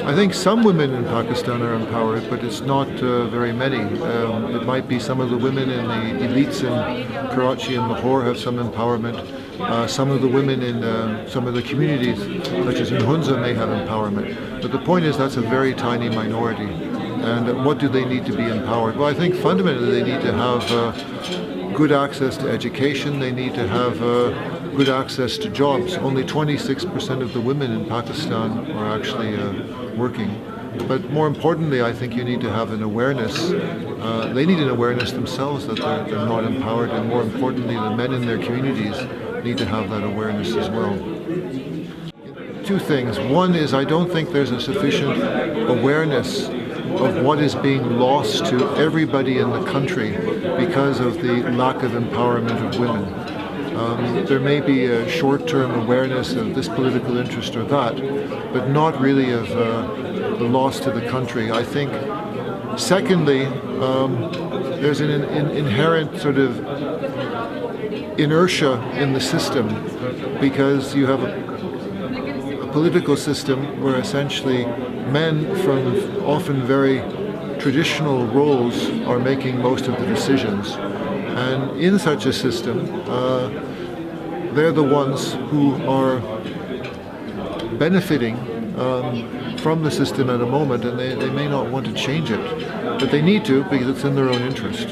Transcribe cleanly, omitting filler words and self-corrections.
I think some women in Pakistan are empowered, but it's not very many. It might be some of the women in the elites in Karachi and Lahore have some empowerment. Some of the women in some of the communities, such as in Hunza, may have empowerment. But the point is that's a very tiny minority. And what do they need to be empowered? Well, I think fundamentally they need to have good access to education. They need to have good access to jobs. Only 26% of the women in Pakistan are actually working. But more importantly, I think you need to have an awareness. They need an awareness themselves that they're not empowered, and more importantly, the men in their communities need to have that awareness as well. Two things. One is I don't think there's a sufficient awareness of what is being lost to everybody in the country because of the lack of empowerment of women. There may be a short-term awareness of this political interest or that, but not really of the loss to the country. I think, secondly, there's an inherent sort of inertia in the system because you have a political system where essentially men from often very traditional roles are making most of the decisions. And in such a system, they're the ones who are benefiting from the system at a moment, and they may not want to change it. But they need to because it's in their own interest.